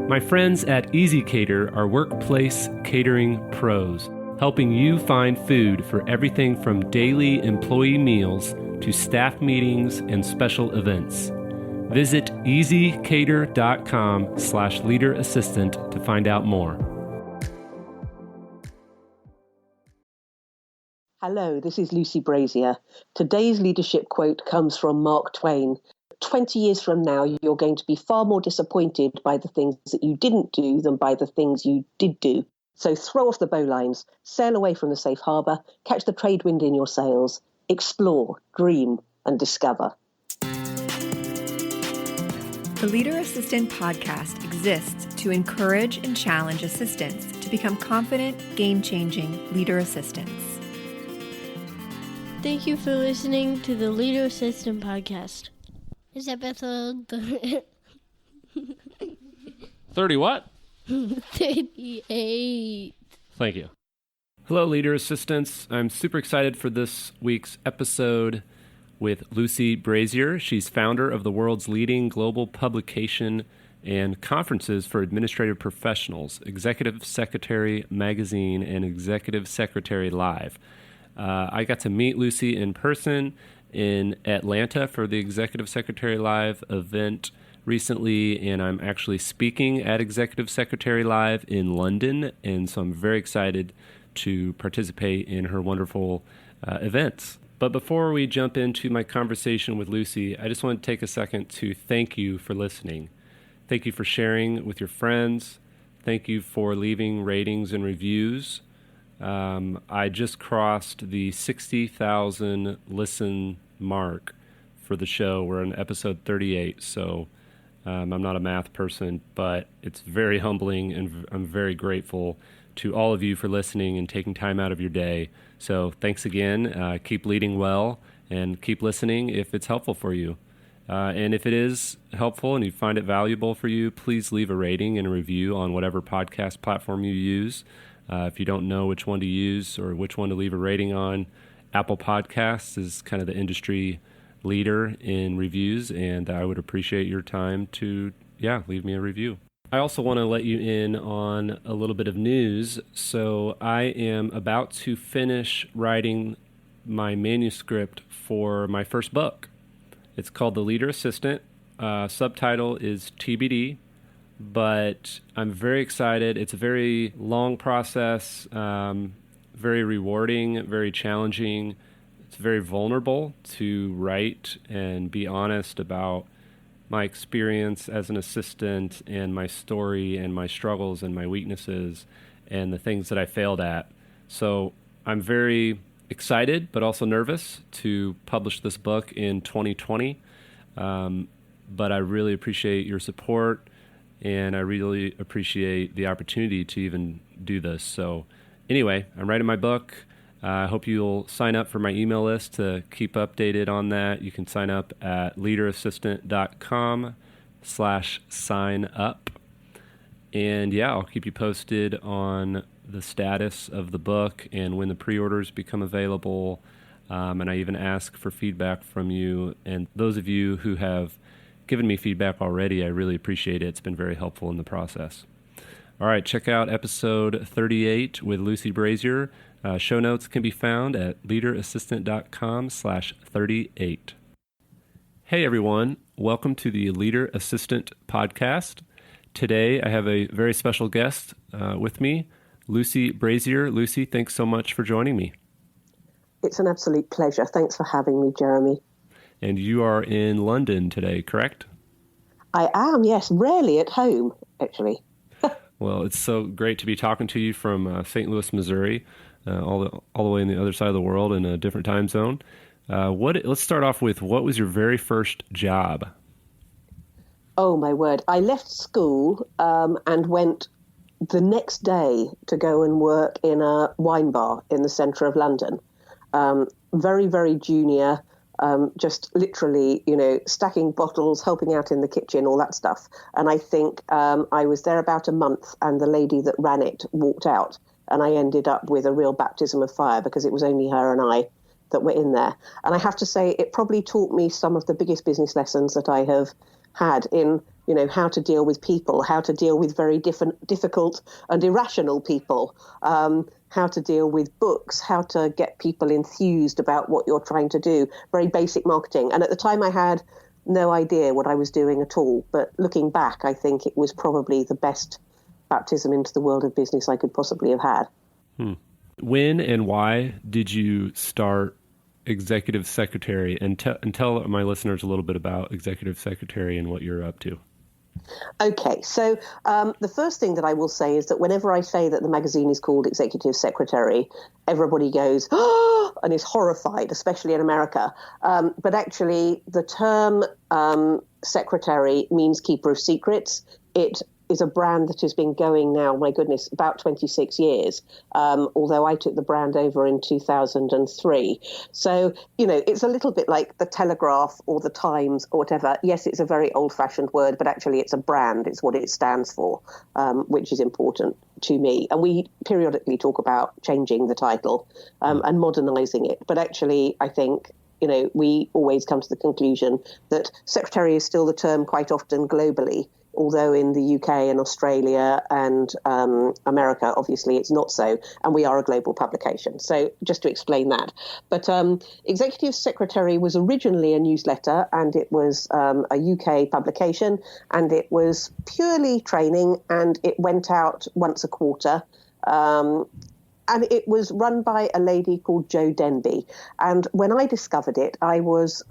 My friends at Easy Cater are workplace catering pros, helping you find food for everything from daily employee meals to staff meetings and special events. Visit easycater.com/leaderassistant to find out more. Hello, this is Lucy Brazier. Today's leadership quote comes from Mark Twain. 20 years from now, you're going to be far more disappointed by the things that you didn't do than by the things you did do. So throw off the bowlines, sail away from the safe harbour, catch the trade wind in your sails, explore, dream, and discover. The Leader Assistant podcast exists to encourage and challenge assistants to become confident, game-changing leader assistants. Thank you for listening to the Leader Assistant podcast. It's episode 30 what? 38. Thank you. Hello, Leader Assistants. I'm super excited for this week's episode with Lucy Brazier. She's founder of the world's leading global publication and conferences for administrative professionals, Executive Secretary Magazine and Executive Secretary Live. I got to meet Lucy in person in Atlanta for the Executive Secretary Live event recently, and I'm actually speaking at Executive Secretary Live in London, and so I'm very excited to participate in her wonderful events. But before we jump into my conversation with Lucy, I just want to take a second to thank you for listening. Thank you for sharing with your friends. Thank you for leaving ratings and reviews. I just crossed the 60,000 listen mark for the show. We're on episode 38, so I'm not a math person, but it's very humbling, and I'm very grateful to all of you for listening and taking time out of your day. So thanks again. Keep leading well and keep listening if it's helpful for you. And if it is helpful and you find it valuable for you, please leave a rating and a review on whatever podcast platform you use. If you don't know which one to use or which one to leave a rating on, Apple Podcasts is kind of the industry leader in reviews, and I would appreciate your time to, leave me a review. I also want to let you in on a little bit of news. So I am about to finish writing my manuscript for my first book. It's called The Leader Assistant. Subtitle is TBD, but I'm very excited. It's a very long process, very rewarding, very challenging. It's very vulnerable to write and be honest about my experience as an assistant and my story and my struggles and my weaknesses and the things that I failed at. So I'm very excited, but also nervous to publish this book in 2020. But I really appreciate your support, and I really appreciate the opportunity to even do this. So anyway, I'm writing my book. I hope you'll sign up for my email list to keep updated on that. You can sign up at leaderassistant.com/sign up. And I'll keep you posted on the status of the book and when the pre-orders become available. And I even ask for feedback from you. And those of you who have given me feedback already, I really appreciate it. It's been very helpful in the process. All right, check out episode 38 with Lucy Brazier. Show notes can be found at leaderassistant.com/38. Hey everyone, welcome to the Leader Assistant podcast. Today I have a very special guest with me, Lucy Brazier. Lucy, thanks so much for joining me. It's an absolute pleasure. Thanks for having me, Jeremy. And you are in London today, correct? I am, yes. Rarely at home, actually. Well, it's so great to be talking to you from St. Louis, Missouri, all the way on the other side of the world in a different time zone. Let's start off with, what was your very first job? Oh, my word. I left school and went the next day to go and work in a wine bar in the centre of London. Very, very junior, just literally, stacking bottles, helping out in the kitchen, all that stuff. And I think I was there about a month, and the lady that ran it walked out, and I ended up with a real baptism of fire because it was only her and I that were in there. And I have to say, it probably taught me some of the biggest business lessons that I have had in how to deal with people, how to deal with very difficult and irrational people, how to deal with books, how to get people enthused about what you're trying to do, very basic marketing. And at the time I had no idea what I was doing at all. But looking back, I think it was probably the best baptism into the world of business I could possibly have had. When and why did you start Executive Secretary? And tell my listeners a little bit about Executive Secretary and what you're up to. Okay, so the first thing that I will say is that whenever I say that the magazine is called Executive Secretary, everybody goes, oh, and is horrified, especially in America. But actually, the term secretary means keeper of secrets. It is a brand that has been going now, my goodness, about 26 years, although I took the brand over in 2003. So, it's a little bit like the Telegraph or the Times or whatever. Yes, it's a very old-fashioned word, but actually it's a brand. It's what it stands for, which is important to me. And we periodically talk about changing the title and modernizing it. But actually, I think we always come to the conclusion that secretary is still the term quite often globally, although in the UK and Australia and America, obviously, it's not so. And we are a global publication. So just to explain that. But Executive Secretary was originally a newsletter, and it was a UK publication, and it was purely training, and it went out once a quarter. And it was run by a lady called Jo Denby. And when I discovered it, I was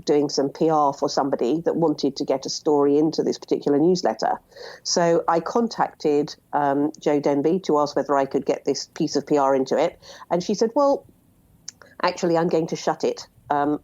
doing some PR for somebody that wanted to get a story into this particular newsletter. So I contacted Jo Denby to ask whether I could get this piece of PR into it. And she said, well, actually, I'm going to shut it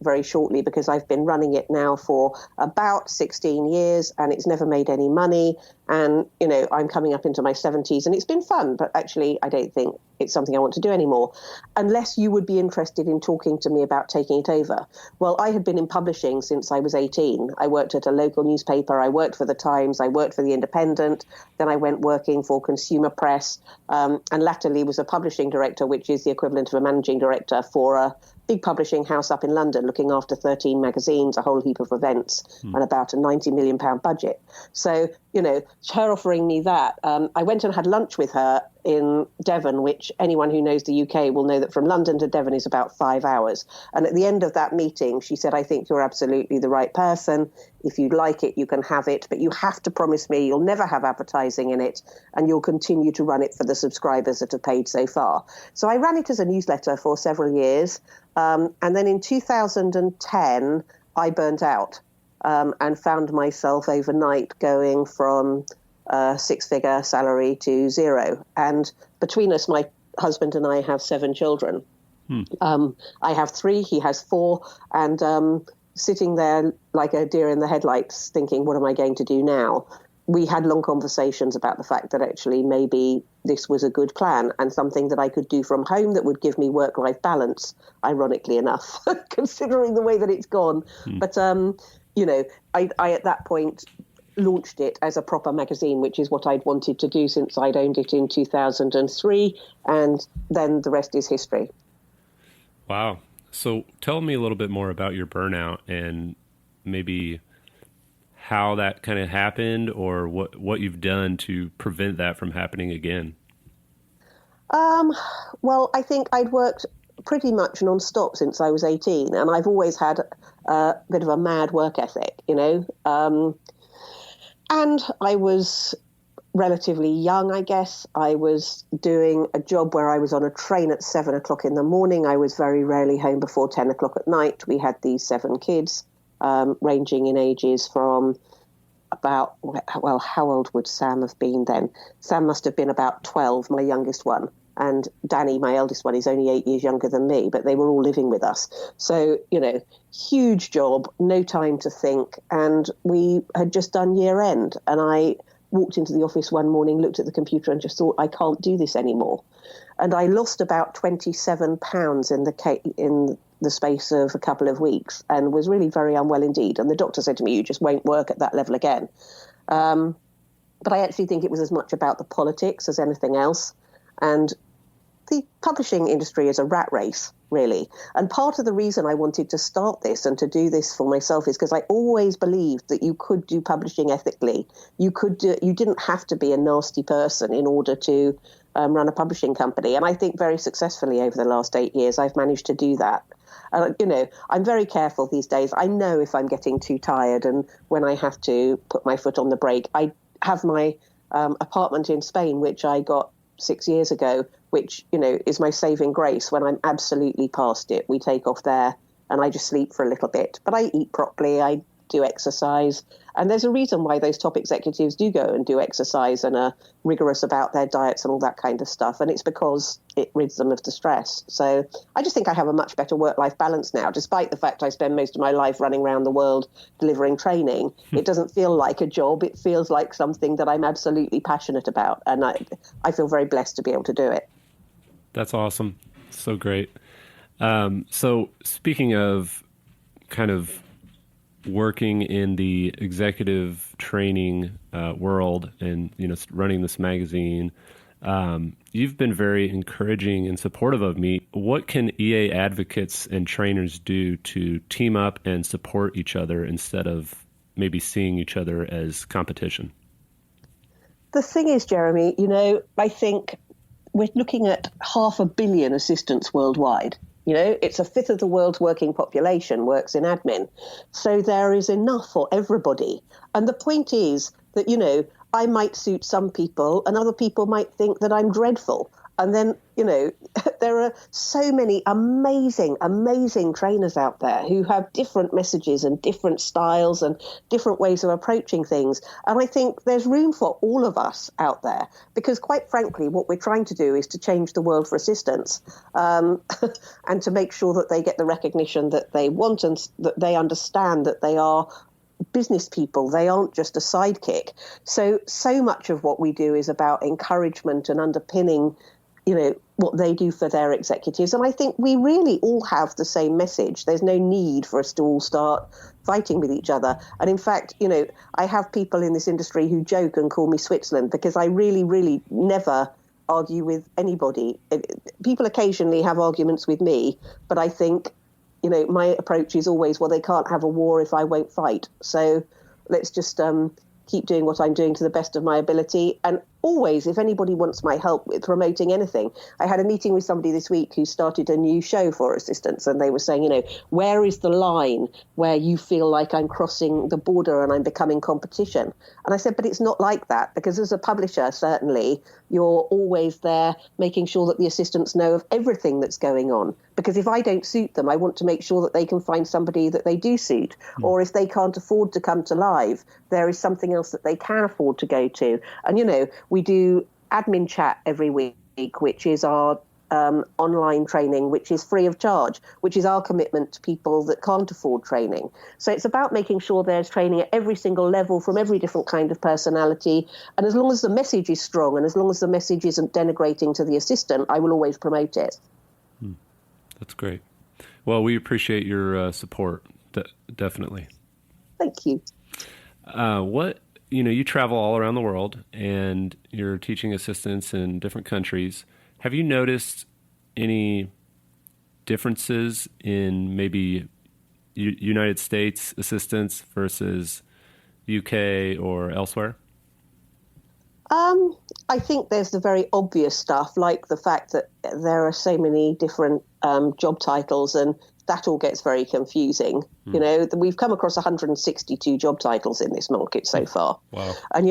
very shortly because I've been running it now for about 16 years and it's never made any money. And, I'm coming up into my 70s and it's been fun, but actually I don't think it's something I want to do anymore, unless you would be interested in talking to me about taking it over. Well, I had been in publishing since I was 18. I worked at a local newspaper. I worked for the Times. I worked for the Independent. Then I went working for Consumer Press and latterly was a publishing director, which is the equivalent of a managing director for a big publishing house up in London, looking after 13 magazines, a whole heap of events, and about a £90 million budget. So, her offering me that, I went and had lunch with her in Devon, which anyone who knows the UK will know that from London to Devon is about 5 hours. And at the end of that meeting, she said, I think you're absolutely the right person. If you'd like it, you can have it, but you have to promise me you'll never have advertising in it and you'll continue to run it for the subscribers that have paid so far. So I ran it as a newsletter for several years. And then in 2010, I burnt out and found myself overnight going from a six-figure salary to zero. And between us, my husband and I have 7 children. I have 3, he has 4, and sitting there like a deer in the headlights thinking, what am I going to do now? We had long conversations about the fact that actually maybe this was a good plan and something that I could do from home that would give me work-life balance, ironically enough, considering the way that it's gone. But, I at that point launched it as a proper magazine, which is what I'd wanted to do since I'd owned it in 2003. And then the rest is history. Wow. So tell me a little bit more about your burnout and maybe how that kind of happened or what you've done to prevent that from happening again. Well, I think I'd worked pretty much non-stop since I was 18, and I've always had a bit of a mad work ethic, and I was relatively young, I guess. I was doing a job where I was on a train at 7 o'clock in the morning. I was very rarely home before 10 o'clock at night. We had these 7 kids, ranging in ages from about, well, how old would Sam have been then? Sam must have been about 12, my youngest one. And Danny, my eldest one, is only 8 years younger than me, but they were all living with us. So, huge job, no time to think. And we had just done year end. And I walked into the office one morning, looked at the computer and just thought, I can't do this anymore. And I lost about 27 pounds in the space of a couple of weeks and was really very unwell indeed. And the doctor said to me, you just won't work at that level again. But I actually think it was as much about the politics as anything else. And the publishing industry is a rat race, really. And part of the reason I wanted to start this and to do this for myself is because I always believed that you could do publishing ethically. You didn't have to be a nasty person in order to run a publishing company. And I think very successfully over the last 8 years, I've managed to do that. I'm very careful these days. I know if I'm getting too tired and when I have to put my foot on the brake. I have my apartment in Spain, which I got 6 years ago, which, is my saving grace. When I'm absolutely past it, we take off there and I just sleep for a little bit. But I eat properly. I do exercise. And there's a reason why those top executives do go and do exercise and are rigorous about their diets and all that kind of stuff. And it's because it rids them of the stress. So I just think I have a much better work-life balance now, despite the fact I spend most of my life running around the world delivering training. It doesn't feel like a job. It feels like something that I'm absolutely passionate about. And I feel very blessed to be able to do it. That's awesome. So great. So speaking of kind of working in the executive training world and, running this magazine, you've been very encouraging and supportive of me. What can EA advocates and trainers do to team up and support each other instead of maybe seeing each other as competition? The thing is, Jeremy, I think we're looking at 500 million assistants worldwide. It's a fifth of the world's working population works in admin. So there is enough for everybody. And the point is that, I might suit some people and other people might think that I'm dreadful. And then, there are so many amazing, amazing trainers out there who have different messages and different styles and different ways of approaching things. And I think there's room for all of us out there because, quite frankly, what we're trying to do is to change the world for assistants and to make sure that they get the recognition that they want and that they understand that they are business people. They aren't just a sidekick. So much of what we do is about encouragement and underpinning what they do for their executives. And I think we really all have the same message. There's no need for us to all start fighting with each other. And in fact, I have people in this industry who joke and call me Switzerland because I really, really never argue with anybody. People occasionally have arguments with me, but I think, my approach is always, well, they can't have a war if I won't fight. So let's just keep doing what I'm doing to the best of my ability. And always, if anybody wants my help with promoting anything, I had a meeting with somebody this week who started a new show for assistants, and they were saying, where is the line where you feel like I'm crossing the border and I'm becoming competition? And I said, but it's not like that, because as a publisher, certainly, you're always there making sure that the assistants know of everything that's going on. Because if I don't suit them, I want to make sure that they can find somebody that they do suit. Or if they can't afford to come to live, there is something else that they can afford to go to. And, we do admin chat every week, which is our online training, which is free of charge, which is our commitment to people that can't afford training. So it's about making sure there's training at every single level from every different kind of personality. And as long as the message is strong and as long as the message isn't denigrating to the assistant, I will always promote it. That's great. Well, we appreciate your support, definitely. Thank you. You travel all around the world and you're teaching assistants in different countries. Have you noticed any differences in maybe United States assistants versus UK or elsewhere? I think there's the very obvious stuff, like the fact that there are so many different job titles, and that all gets very confusing. We've come across 162 job titles in this market so far. Wow. And,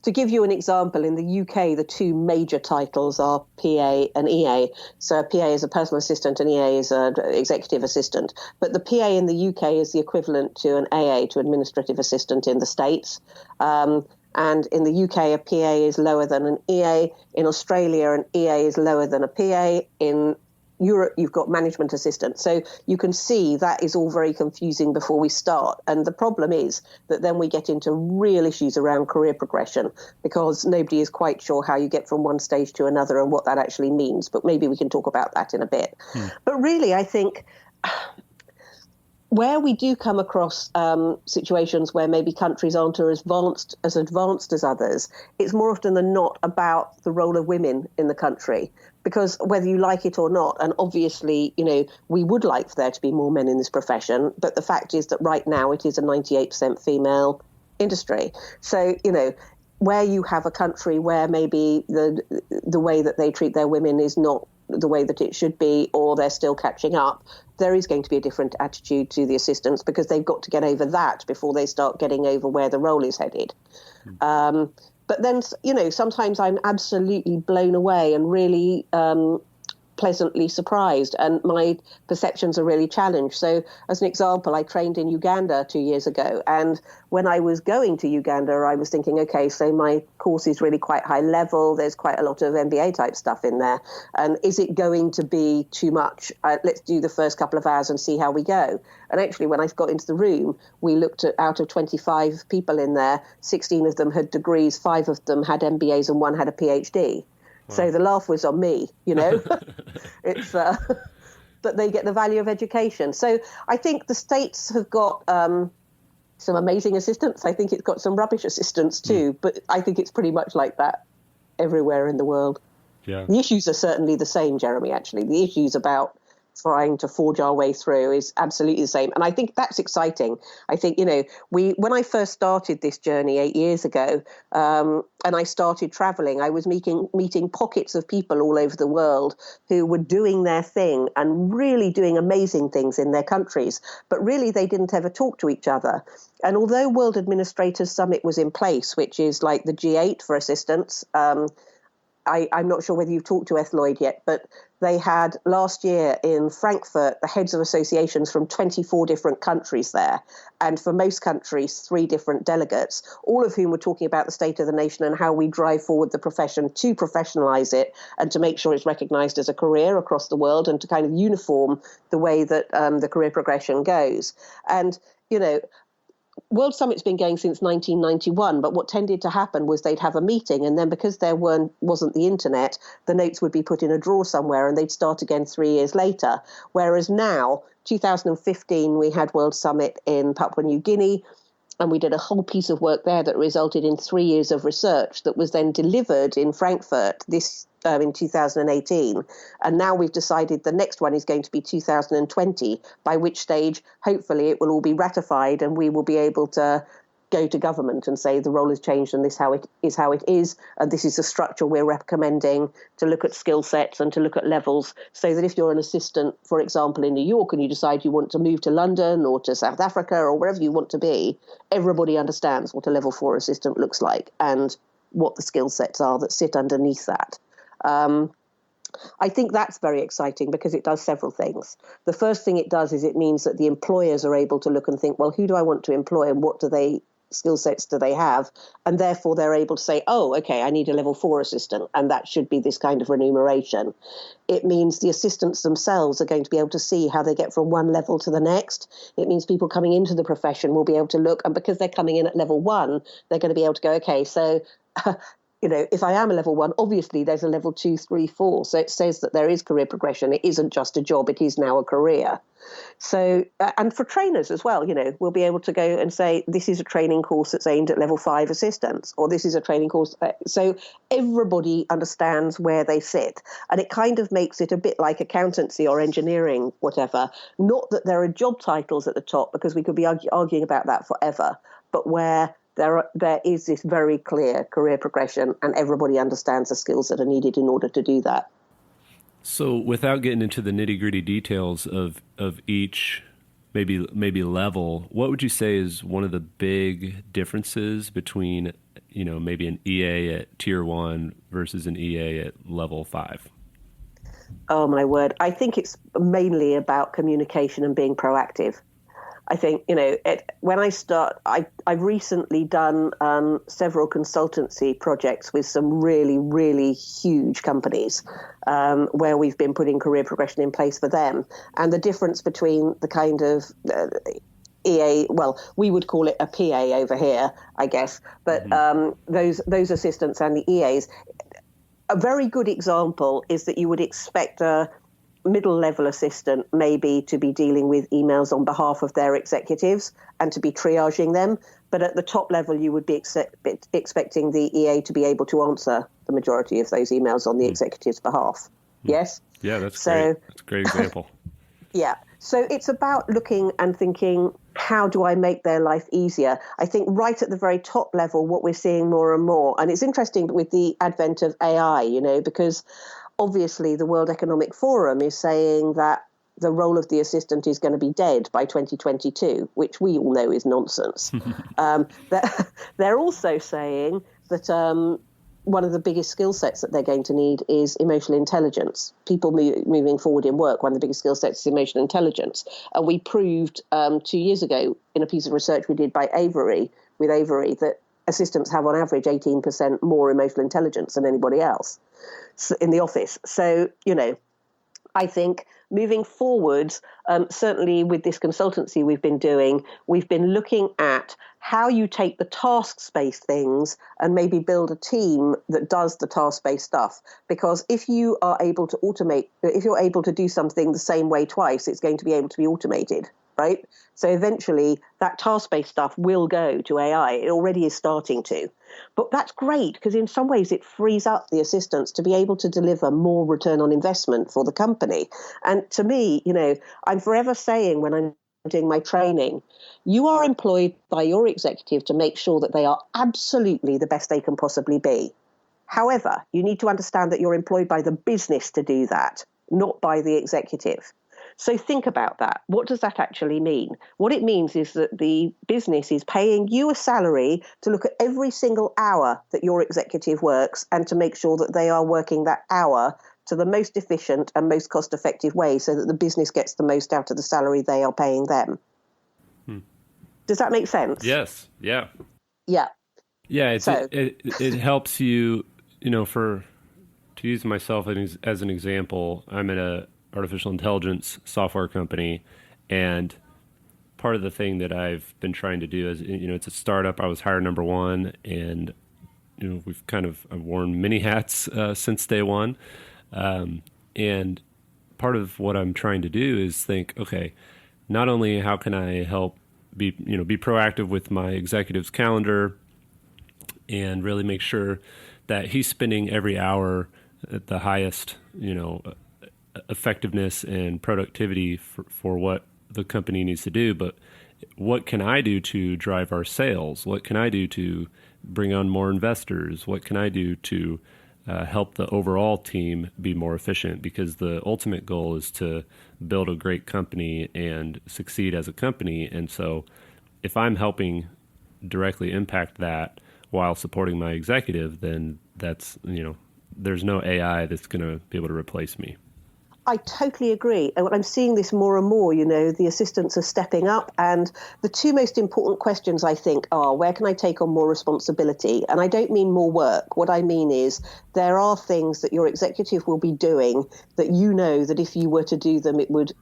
to give you an example, in the UK, the two major titles are PA and EA. So a PA is a personal assistant and EA is an executive assistant. But the PA in the UK is the equivalent to an AA, to administrative assistant in the States. And in the UK, a PA is lower than an EA. In Australia, an EA is lower than a PA. In Europe, you've got management assistant. So you can see that is all very confusing before we start. And the problem is that then we get into real issues around career progression because nobody is quite sure how you get from one stage to another and what that actually means. But maybe we can talk about that in a bit. But really, I think where we do come across situations where maybe countries aren't as advanced as others, it's more often than not about the role of women in the country. because whether you like it or not, and obviously, we would like for there to be more men in this profession, but the fact is that right now it is a 98% female industry. So, where you have a country where maybe the way that they treat their women is not the way that it should be, or they're still catching up, there is going to be a different attitude to the assistants, because they've got to get over that before they start getting over where the role is headed. But then, sometimes I'm absolutely blown away and really pleasantly surprised, and my perceptions are really challenged. So, as an example, I trained in Uganda 2 years ago, and when I was going to Uganda, I was thinking, okay, so my course is really quite high level. There's quite a lot of MBA type stuff in there, and is it going to be too much? Let's do the first couple of hours and see how we go. And actually, when I got into the room, we looked at, out of 25 people in there, 16 of them had degrees, 5 of them had MBAs, and 1 had a PhD. So the laugh was on me, It's, but they get the value of education. So I think the States have got some amazing assistants. I think it's got some rubbish assistants too, but I think it's pretty much like that everywhere in the world. Yeah. The issues are certainly the same, Jeremy, actually. The issues about trying to forge our way through is absolutely the same. And I think that's exciting. I think, when I first started this journey 8 years ago, and I started traveling, I was meeting pockets of people all over the world who were doing their thing and really doing amazing things in their countries. But really, they didn't ever talk to each other. And although World Administrators Summit was in place, which is like the G8 for assistants, I'm not sure whether you've talked to Lloyd yet, but they had last year in Frankfurt the heads of associations from 24 different countries there. And for most countries, 3 different delegates, all of whom were talking about the state of the nation and how we drive forward the profession to professionalize it and to make sure it's recognized as a career across the world and to kind of uniform the way that the career progression goes. And, World Summit's been going since 1991, but what tended to happen was they'd have a meeting, and then because there wasn't the internet, the notes would be put in a drawer somewhere, and they'd start again 3 years later. Whereas now, 2015, we had World Summit in Papua New Guinea, and we did a whole piece of work there that resulted in 3 years of research that was then delivered in Frankfurt in 2018. And now we've decided the next one is going to be 2020, by which stage, hopefully, it will all be ratified and we will be able to go to government and say the role has changed and this is how it is, and this is the structure we're recommending, to look at skill sets and to look at levels, so that if you're an assistant, for example, in New York, and you decide you want to move to London or to South Africa or wherever you want to be, everybody understands what a level 4 assistant looks like and what the skill sets are that sit underneath that. I think that's very exciting because it does several things. The first thing it does is it means that the employers are able to look and think, well, who do I want to employ and what skill sets do they have? And therefore they're able to say, oh, okay, I need a level 4 assistant, and that should be this kind of remuneration. It means the assistants themselves are going to be able to see how they get from one level to the next. It means people coming into the profession will be able to look, and because they're coming in at level 1, they're going to be able to go, okay, so if I am a level 1, obviously there's a level 2, 3, 4. So it says that there is career progression. It isn't just a job. It is now a career. So, and for trainers as well, we'll be able to go and say, this is a training course that's aimed at level 5 assistants, or this is a training course. So everybody understands where they sit. And it kind of makes it a bit like accountancy or engineering, whatever. Not that there are job titles at the top, because we could be arguing about that forever, but where there is this very clear career progression and everybody understands the skills that are needed in order to do that. So without getting into the nitty-gritty details of each maybe level, what would you say is one of the big differences between, maybe an EA at tier 1 versus an EA at level 5? Oh, my word. I think it's mainly about communication and being proactive. I think, when I start, I've recently done several consultancy projects with some really, really huge companies where we've been putting career progression in place for them. And the difference between the kind of EA, well, we would call it a PA over here, I guess, but those assistants and the EAs, a very good example is that you would expect a middle-level assistant maybe to be dealing with emails on behalf of their executives and to be triaging them. But at the top level, you would be expecting the EA to be able to answer the majority of those emails on the executive's behalf. Yes? Yeah, that's So, great. That's a great example. Yeah. So it's about looking and thinking, how do I make their life easier? I think right at the very top level, what we're seeing more and more, and it's interesting with the advent of AI, because obviously the World Economic Forum is saying that the role of the assistant is going to be dead by 2022, which we all know is nonsense. They're also saying that one of the biggest skill sets that they're going to need is emotional intelligence. People moving forward in work, one of the biggest skill sets is emotional intelligence. And we proved 2 years ago in a piece of research we did with Avery, that assistants have on average 18% more emotional intelligence than anybody else in the office. So, I think moving forward, certainly with this consultancy we've been doing, we've been looking at how you take the task-based things and maybe build a team that does the task-based stuff. Because if you are able to automate, if you're able to do something the same way twice, it's going to be able to be automated, right? So eventually that task-based stuff will go to AI. It already is starting to. But that's great because in some ways it frees up the assistants to be able to deliver more return on investment for the company. And to me, I'm forever saying when I'm doing my training, you are employed by your executive to make sure that they are absolutely the best they can possibly be. However, you need to understand that you're employed by the business to do that, not by the executive. So think about that. What does that actually mean? What it means is that the business is paying you a salary to look at every single hour that your executive works and to make sure that they are working that hour to the most efficient and most cost-effective way so that the business gets the most out of the salary they are paying them. Does that make sense? Yes. Yeah. Yeah. Yeah. It helps you, to use myself as an example, I'm at a artificial intelligence software company, and part of the thing that I've been trying to do is, it's a startup. I was hired number one, and I've worn many hats since day one. And part of what I'm trying to do is think, okay, not only how can I help be proactive with my executive's calendar and really make sure that he's spending every hour at the highest, effectiveness and productivity for what the company needs to do, but what can I do to drive our sales? What can I do to bring on more investors? What can I do to help the overall team be more efficient? Because the ultimate goal is to build a great company and succeed as a company. And so if I'm helping directly impact that while supporting my executive, then that's, there's no AI that's going to be able to replace me. I totally agree. And I'm seeing this more and more, the assistants are stepping up. And the two most important questions, I think, are where can I take on more responsibility? And I don't mean more work. What I mean is there are things that your executive will be doing that that if you were to do them, it would,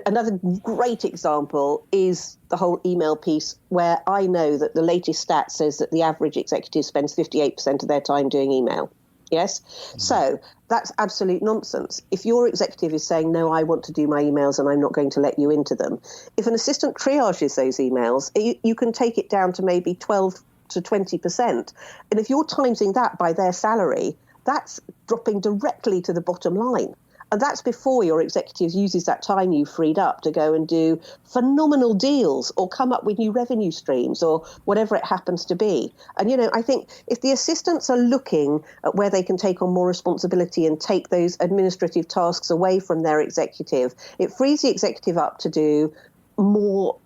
another great example is the whole email piece where I know that the latest stat says that the average executive spends 58% of their time doing email. Yes. Mm-hmm. So that's absolute nonsense. If your executive is saying, no, I want to do my emails and I'm not going to let you into them, if an assistant triages those emails, you can take it down to maybe 12 to 20%. And if you're timesing that by their salary, that's dropping directly to the bottom line. And that's before your executive uses that time you freed up to go and do phenomenal deals or come up with new revenue streams or whatever it happens to be. And, I think if the assistants are looking at where they can take on more responsibility and take those administrative tasks away from their executive, it frees the executive up to do more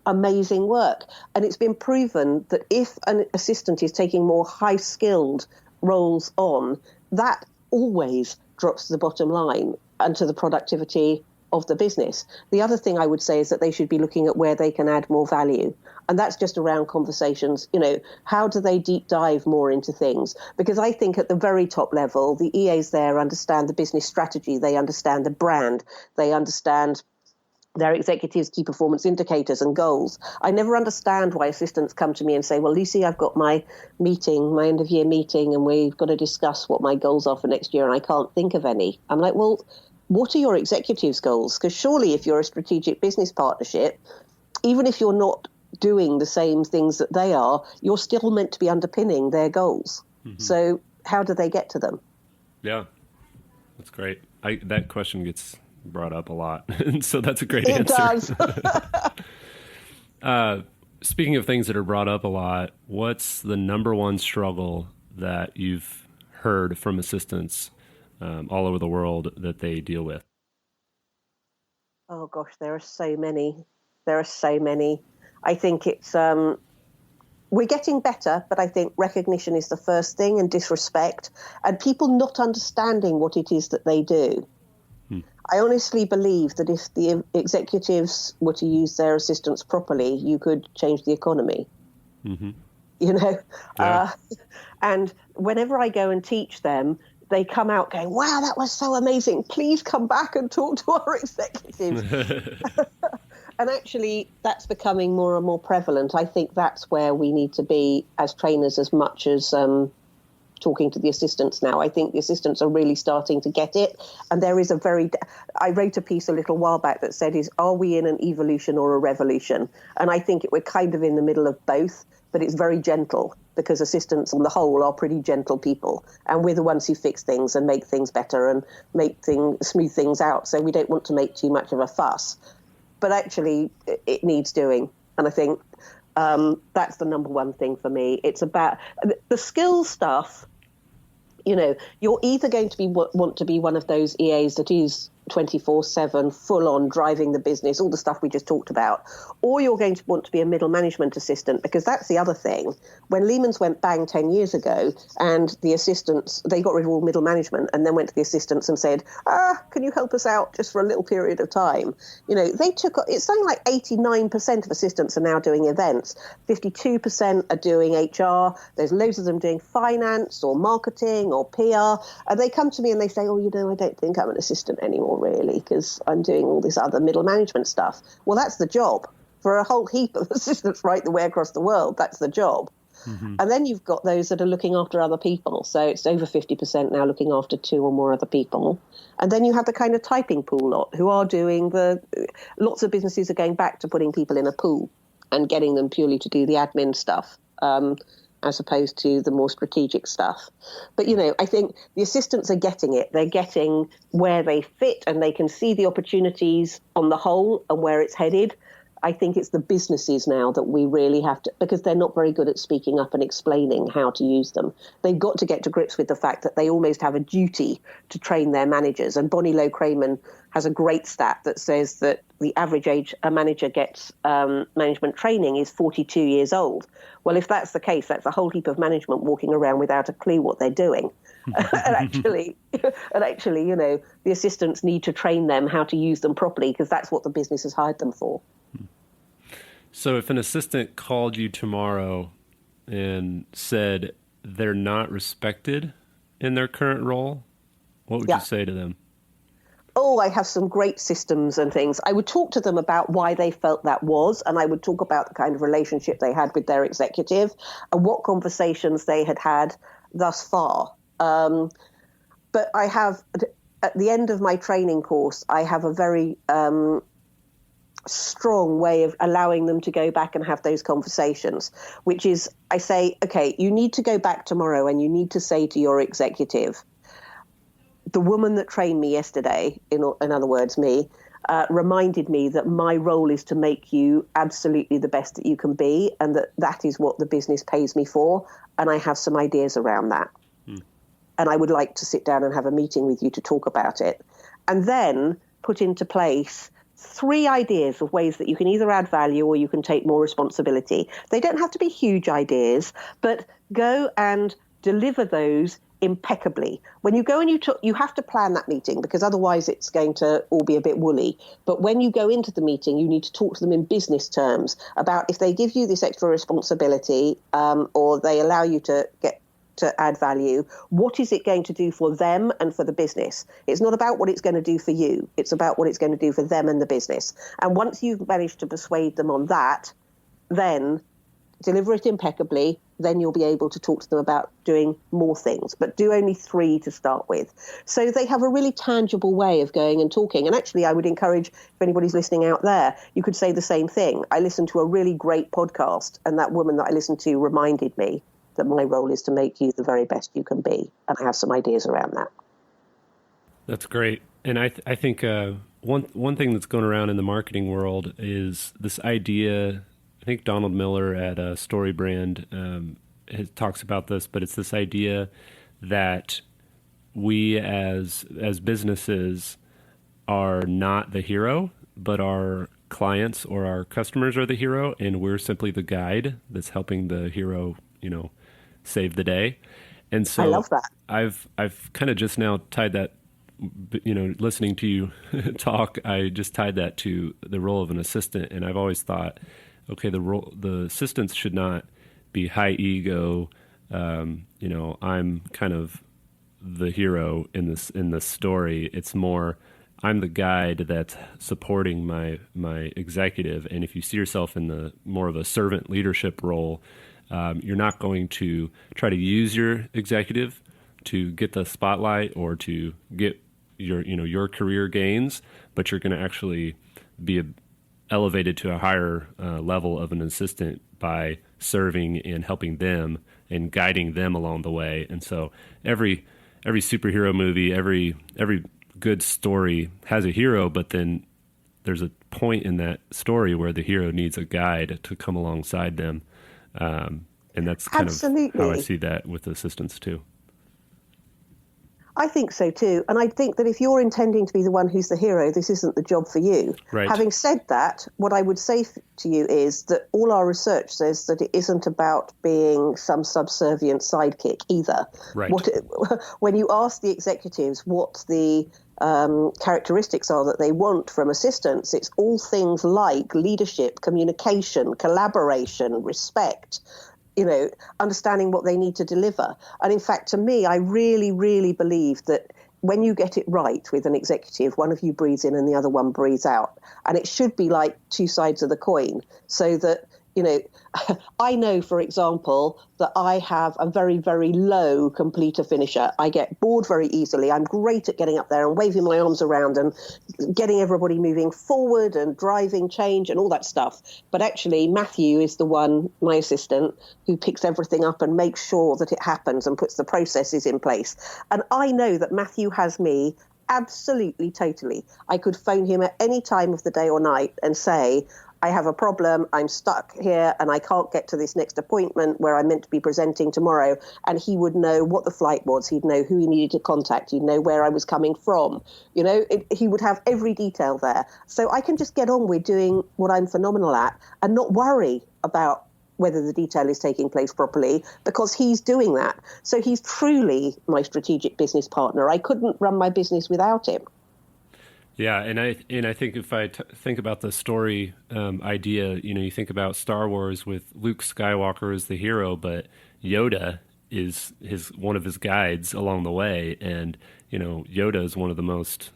amazing work. And it's been proven that if an assistant is taking more high-skilled roles on, that always drops to the bottom line and to the productivity of the business. The other thing I would say is that they should be looking at where they can add more value. And that's just around conversations, how do they deep dive more into things? Because I think at the very top level, the EAs there understand the business strategy, they understand the brand, they understand their executives' key performance indicators and goals. I never understand why assistants come to me and say, well, Lucy, I've got my end of year meeting, and we've got to discuss what my goals are for next year, and I can't think of any. I'm like, well, what are your executives' goals? Because surely if you're a strategic business partnership, even if you're not doing the same things that they are, you're still meant to be underpinning their goals. Mm-hmm. So how do they get to them? Yeah, that's great. That question gets brought up a lot, and so that's a great It answer. does. Speaking of things that are brought up a lot, what's the number one struggle that you've heard from assistants all over the world that they deal with? Oh gosh, there are so many. There are so many. I think it's we're getting better, but I think recognition is the first thing, and disrespect, and people not understanding what it is that they do. I honestly believe that if the executives were to use their assistants properly, you could change the economy. Mm-hmm. You know, Yeah. and whenever I go and teach them, they come out going, "Wow, that was so amazing! Please come back and talk to our executives." And actually, that's becoming more and more prevalent. I think that's where we need to be as trainers, as much as talking to the assistants now. I think the assistants are really starting to get it. And there is I wrote a piece a little while back that said, are we in an evolution or a revolution? And I think we're kind of in the middle of both, but it's very gentle, because assistants on the whole are pretty gentle people. And we're the ones who fix things and make things better and smooth things out. So we don't want to make too much of a fuss. But actually, it needs doing. And I think that's the number one thing for me. It's about the skills stuff. You know, you're either going to want to be one of those EAs that is 24/7, full on driving the business, all the stuff we just talked about, or you're going to want to be a middle management assistant, because that's the other thing. When Lehman's went bang 10 years ago, and the assistants, they got rid of all middle management and then went to the assistants and said, can you help us out just for a little period of time? You know, it's something like 89% of assistants are now doing events, 52% are doing HR, there's loads of them doing finance or marketing or PR, and they come to me and they say, I don't think I'm an assistant anymore, really, because I'm doing all this other middle management stuff. Well, that's the job. For a whole heap of assistants right the way across the world, that's the job. Mm-hmm. And then you've got those that are looking after other people. So it's over 50% now looking after two or more other people. And then you have the kind of typing pool lot who are doing lots of businesses are going back to putting people in a pool and getting them purely to do the admin stuff, as opposed to the more strategic stuff. But, I think the assistants are getting it. They're getting where they fit, and they can see the opportunities on the whole and where it's headed. I think it's the businesses now that we really have to, because they're not very good at speaking up and explaining how to use them. They've got to get to grips with the fact that they almost have a duty to train their managers. And Bonnie Lowe-Crayman has a great stat that says that the average age a manager gets management training is 42 years old. Well, if that's the case, that's a whole heap of management walking around without a clue what they're doing. and actually, the assistants need to train them how to use them properly, because that's what the business has hired them for. So if an assistant called you tomorrow and said they're not respected in their current role, what would you say to them? Oh, I have some great systems and things. I would talk to them about why they felt that was, and I would talk about the kind of relationship they had with their executive and what conversations they had had thus far. But I have, at the end of my training course, I have a very strong way of allowing them to go back and have those conversations, which is, I say, okay, you need to go back tomorrow and you need to say to your executive, the woman that trained me yesterday, in other words, me, reminded me that my role is to make you absolutely the best that you can be, and that is what the business pays me for, and I have some ideas around that. And I would like to sit down and have a meeting with you to talk about it. And then put into place 3 ideas of ways that you can either add value or you can take more responsibility. They don't have to be huge ideas, but go and deliver those impeccably. When you go and you have to plan that meeting, because otherwise it's going to all be a bit woolly. But when you go into the meeting, you need to talk to them in business terms about if they give you this extra responsibility or they allow you to add value, what is it going to do for them and for the business? It's not about what it's going to do for you. It's about what it's going to do for them and the business. And once you've managed to persuade them on that, then deliver it impeccably, then you'll be able to talk to them about doing more things, but do only 3 to start with. So they have a really tangible way of going and talking. And actually, I would encourage, if anybody's listening out there, you could say the same thing. I listened to a really great podcast, and that woman that I listened to reminded me that my role is to make you the very best you can be. And I have some ideas around that. That's great. And I think one thing that's going around in the marketing world is this idea. I think Donald Miller at StoryBrand talks about this, but it's this idea that we as businesses are not the hero, but our clients or our customers are the hero, and we're simply the guide that's helping the hero, save the day. And so I love that. I've kind of just now tied that, listening to you talk, I just tied that to the role of an assistant. And I've always thought, okay, the assistants should not be high ego. I'm kind of the hero in this story. It's more, I'm the guide that's supporting my executive. And if you see yourself in the more of a servant leadership role, you're not going to try to use your executive to get the spotlight or to get your career gains, but you're going to actually be elevated to a higher level of an assistant by serving and helping them and guiding them along the way. And so every superhero movie, every good story has a hero, but then there's a point in that story where the hero needs a guide to come alongside them. And that's kind Absolutely. of how I see that with assistants too. I think so too. And I think that if you're intending to be the one who's the hero, this isn't the job for you. Right. Having said that, what I would say to you is that all our research says that it isn't about being some subservient sidekick either. Right. When you ask the executives what the characteristics are that they want from assistants, it's all things like leadership, communication, collaboration, respect, understanding what they need to deliver. And in fact, to me, I really, really believe that when you get it right with an executive, one of you breathes in and the other one breathes out. And it should be like two sides of the coin, so that, I know, for example, that I have a very, very low completer finisher. I get bored very easily. I'm great at getting up there and waving my arms around and getting everybody moving forward and driving change and all that stuff. But actually, Matthew is the one, my assistant, who picks everything up and makes sure that it happens and puts the processes in place. And I know that Matthew has me absolutely, totally. I could phone him at any time of the day or night and say, I have a problem, I'm stuck here and I can't get to this next appointment where I'm meant to be presenting tomorrow. And he would know what the flight was. He'd know who he needed to contact. He'd know where I was coming from. He would have every detail there. So I can just get on with doing what I'm phenomenal at and not worry about whether the detail is taking place properly, because he's doing that. So he's truly my strategic business partner. I couldn't run my business without him. Yeah, and I think if I think about the story idea, you think about Star Wars with Luke Skywalker as the hero, but Yoda is one of his guides along the way, and Yoda is one of the most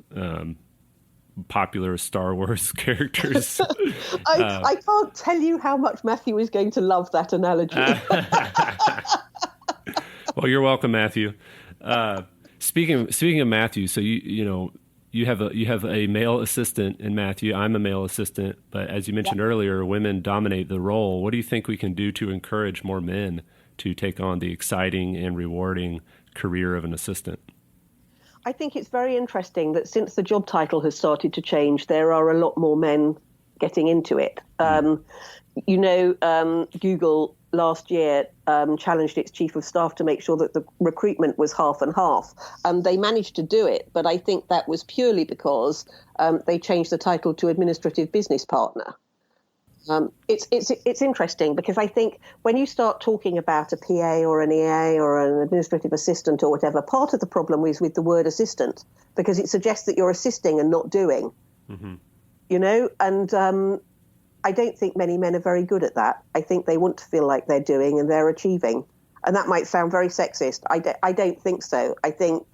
popular Star Wars characters. I can't tell you how much Matthew is going to love that analogy. Well, you're welcome, Matthew. Speaking of Matthew, so you have a male assistant in Matthew. I'm a male assistant, but as you mentioned earlier, women dominate the role. What do you think we can do to encourage more men to take on the exciting and rewarding career of an assistant? I think it's very interesting that since the job title has started to change, there are a lot more men getting into it. Google last year challenged its chief of staff to make sure that the recruitment was half and half. They managed to do it, but I think that was purely because they changed the title to administrative business partner. It's interesting because I think when you start talking about a PA or an EA or an administrative assistant or whatever, part of the problem is with the word assistant, because it suggests that you're assisting and not doing. Mm-hmm. And I don't think many men are very good at that. I think they want to feel like they're doing and they're achieving. And that might sound very sexist. I don't think so. I think,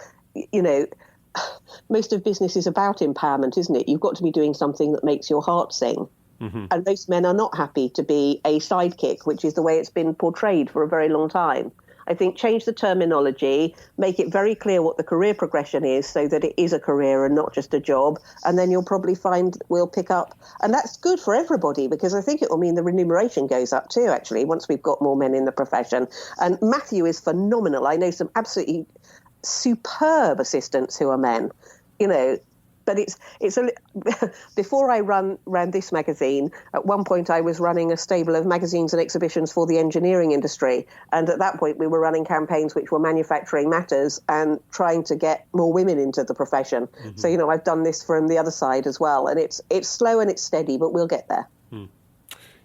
most of business is about empowerment, isn't it? You've got to be doing something that makes your heart sing. Mm-hmm. And most men are not happy to be a sidekick, which is the way it's been portrayed for a very long time. I think change the terminology, make it very clear what the career progression is so that it is a career and not just a job. And then you'll probably find we'll pick up. And that's good for everybody, because I think it will mean the remuneration goes up too, actually, once we've got more men in the profession. And Matthew is phenomenal. I know some absolutely superb assistants who are men. but before I ran this magazine, at one point I was running a stable of magazines and exhibitions for the engineering industry, and at that point we were running campaigns which were manufacturing matters and trying to get more women into the profession. Mm-hmm. So I've done this from the other side as well, and it's slow and it's steady, but we'll get there.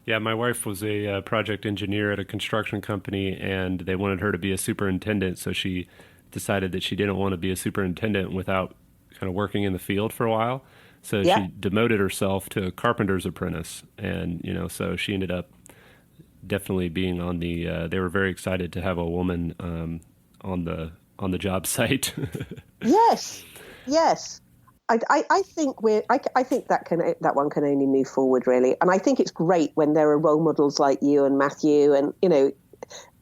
Yeah, my wife was a project engineer at a construction company, and they wanted her to be a superintendent, so she decided that she didn't want to be a superintendent without kind of working in the field for a while. So she demoted herself to a carpenter's apprentice, and so she ended up definitely being on the. They were very excited to have a woman on the job site. Yes. I think that one can only move forward, really, and I think it's great when there are role models like you and Matthew, and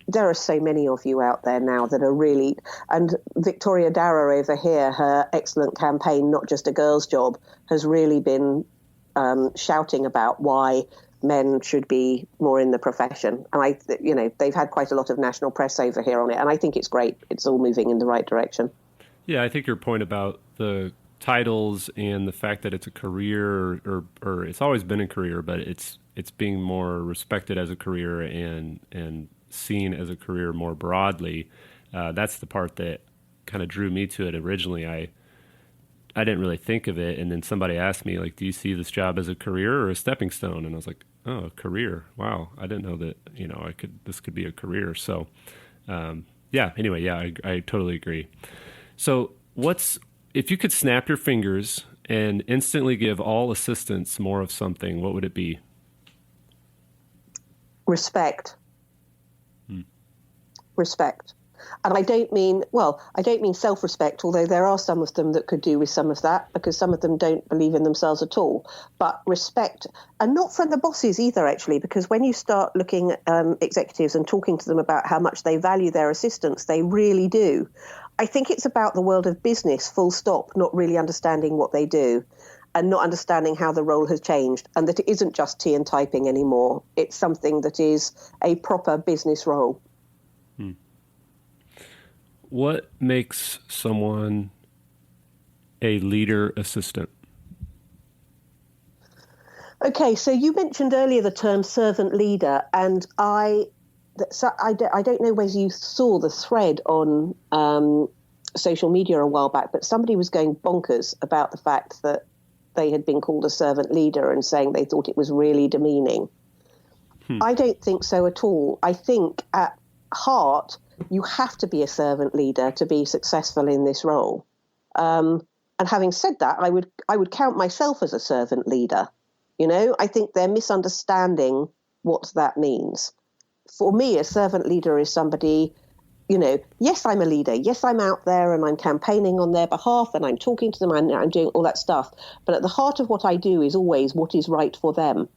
there are so many of you out there now that are really. And Victoria Darrow over here, her excellent campaign, Not Just a Girl's Job, has really been shouting about why men should be more in the profession, and they've had quite a lot of national press over here on it, and I think it's great. It's all moving in the right direction. Yeah, I think your point about the titles and the fact that it's a career, or it's always been a career, but it's being more respected as a career and seen as a career more broadly. That's the part that kind of drew me to it originally. I didn't really think of it, and then somebody asked me, like, do you see this job as a career or a stepping stone? And I was like, oh, a career. Wow, I didn't know that this could be a career. So I totally agree. So if you could snap your fingers and instantly give all assistants more of something, what would it be? Respect. Respect. And I don't mean self-respect, although there are some of them that could do with some of that, because some of them don't believe in themselves at all. But respect, and not from the bosses either, actually, because when you start looking at executives and talking to them about how much they value their assistants, they really do. I think it's about the world of business, full stop, not really understanding what they do and not understanding how the role has changed, and that it isn't just tea and typing anymore. It's something that is a proper business role. What makes someone a leader assistant? Okay, so you mentioned earlier the term servant leader, and I don't know whether you saw the thread on social media a while back, but somebody was going bonkers about the fact that they had been called a servant leader and saying they thought it was really demeaning. I don't think so at all. I think at heart, you have to be a servant leader to be successful in this role. And having said that, I would count myself as a servant leader. I think they're misunderstanding what that means. For me, a servant leader is somebody, yes, I'm a leader. Yes, I'm out there and I'm campaigning on their behalf and I'm talking to them and I'm doing all that stuff. But at the heart of what I do is always what is right for them.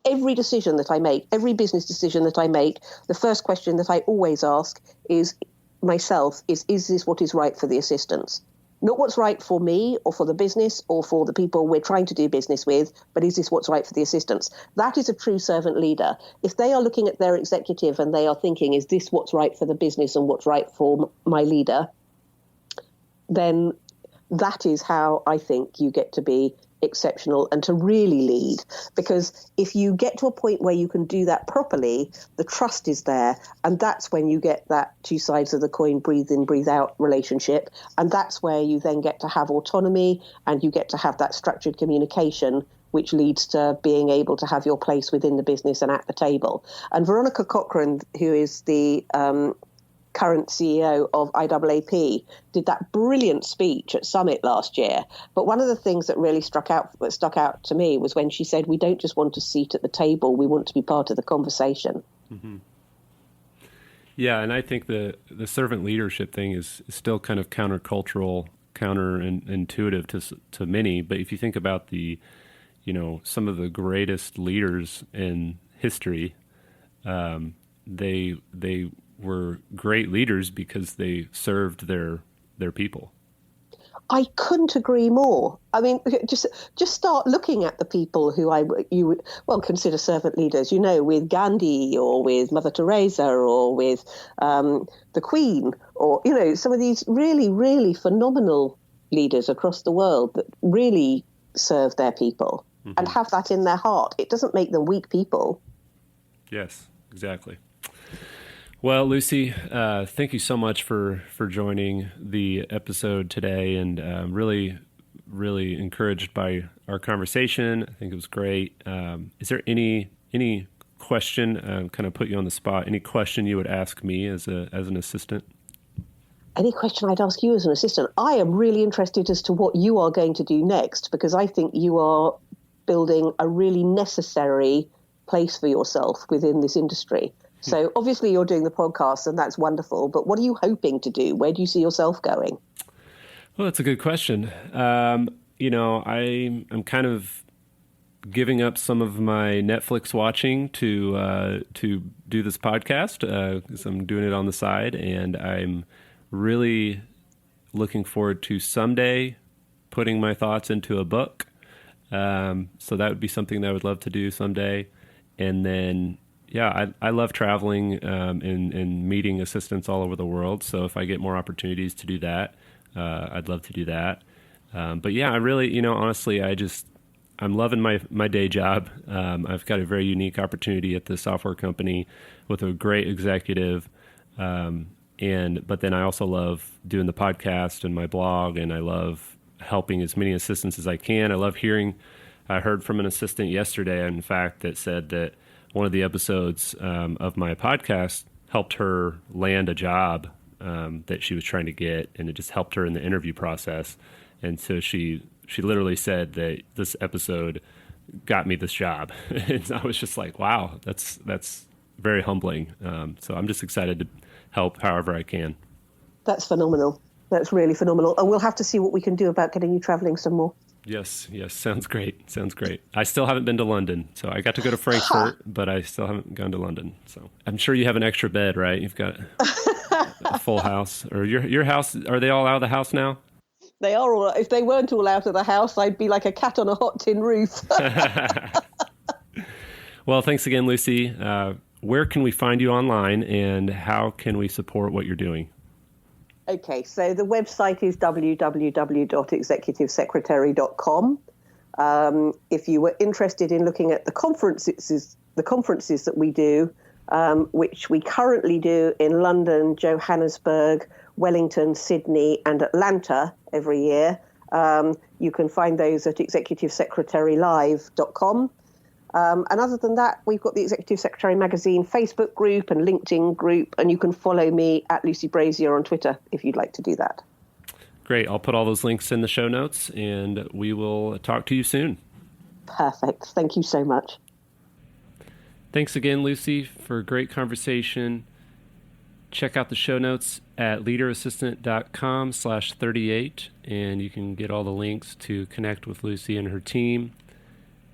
Every decision that I make, every business decision that I make, the first question that I always ask is myself is this what is right for the assistants? Not what's right for me or for the business or for the people we're trying to do business with, but is this what's right for the assistants? That is a true servant leader. If they are looking at their executive and they are thinking, is this what's right for the business and what's right for my leader, then that is how I think you get to be exceptional and to really lead, because if you get to a point where you can do that properly, the trust is there, and that's when you get that two sides of the coin, breathe in, breathe out relationship, and that's where you then get to have autonomy and you get to have that structured communication, which leads to being able to have your place within the business and at the table. And Veronica Cochrane, who is the current CEO of IAAP, did that brilliant speech at Summit last year. But one of the things that really stuck out to me was when she said, we don't just want a seat at the table, we want to be part of the conversation. Mm-hmm. Yeah, and I think the servant leadership thing is still kind of countercultural, counterintuitive to many. But if you think about some of the greatest leaders in history, they were great leaders because they served their people. I couldn't agree more. I mean, just start looking at the people who you would consider servant leaders. With Gandhi or with Mother Teresa or with the Queen, or some of these really, really phenomenal leaders across the world that really serve their people and have that in their heart. It doesn't make them weak people. Yes, exactly. Well, Lucy, thank you so much for joining the episode today, and really encouraged by our conversation. I think it was great. Is there any question, kind of put you on the spot, any question you would ask me as an assistant? Any question I'd ask you as an assistant? I am really interested as to what you are going to do next, because I think you are building a really necessary place for yourself within this industry. So obviously you're doing the podcast, and that's wonderful, but what are you hoping to do? Where do you see yourself going? Well, that's a good question. I'm kind of giving up some of my Netflix watching to do this podcast, because I'm doing it on the side, and I'm really looking forward to someday putting my thoughts into a book. So that would be something that I would love to do someday. And then, yeah, I love traveling and meeting assistants all over the world. So if I get more opportunities to do that, I'd love to do that. But yeah, I really, honestly, I'm loving my day job. I've got a very unique opportunity at the software company with a great executive. But then I also love doing the podcast and my blog, and I love helping as many assistants as I can. I heard from an assistant yesterday, in fact, that said that one of the episodes of my podcast helped her land a job that she was trying to get, and it just helped her in the interview process. And so she literally said that this episode got me this job. And I was just like, wow, that's very humbling. So I'm just excited to help however I can. That's phenomenal. That's really phenomenal. And we'll have to see what we can do about getting you traveling some more. Yes. Sounds great. I still haven't been to London. So I got to go to Frankfurt, but I still haven't gone to London. So I'm sure you have an extra bed, right? You've got a full house. Or your house, are they all out of the house now? They are all. If they weren't all out of the house, I'd be like a cat on a hot tin roof. Well, thanks again, Lucy. Where can we find you online, and how can we support what you're doing? Okay, so the website is www.executivesecretary.com. If you were interested in looking at the conferences that we do, which we currently do in London, Johannesburg, Wellington, Sydney, and Atlanta every year, you can find those at executivesecretarylive.com. And other than that, we've got the Executive Secretary Magazine Facebook group and LinkedIn group, and you can follow me at Lucy Brazier on Twitter if you'd like to do that. Great. I'll put all those links in the show notes, and we will talk to you soon. Perfect. Thank you so much. Thanks again, Lucy, for a great conversation. Check out the show notes at leaderassistant.com/38, and you can get all the links to connect with Lucy and her team.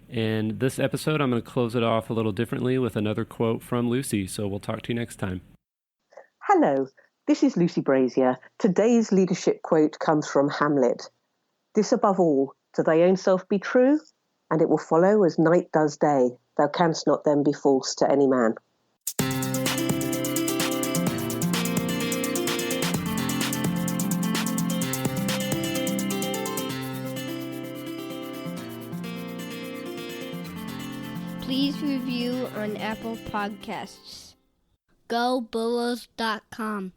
And this episode, I'm going to close it off a little differently with another quote from Lucy. So we'll talk to you next time. Hello, this is Lucy Brazier. Today's leadership quote comes from Hamlet. This above all, to thy own self be true, and it will follow as night does day. Thou canst not then be false to any man. Please review on Apple Podcasts. GoBulls.com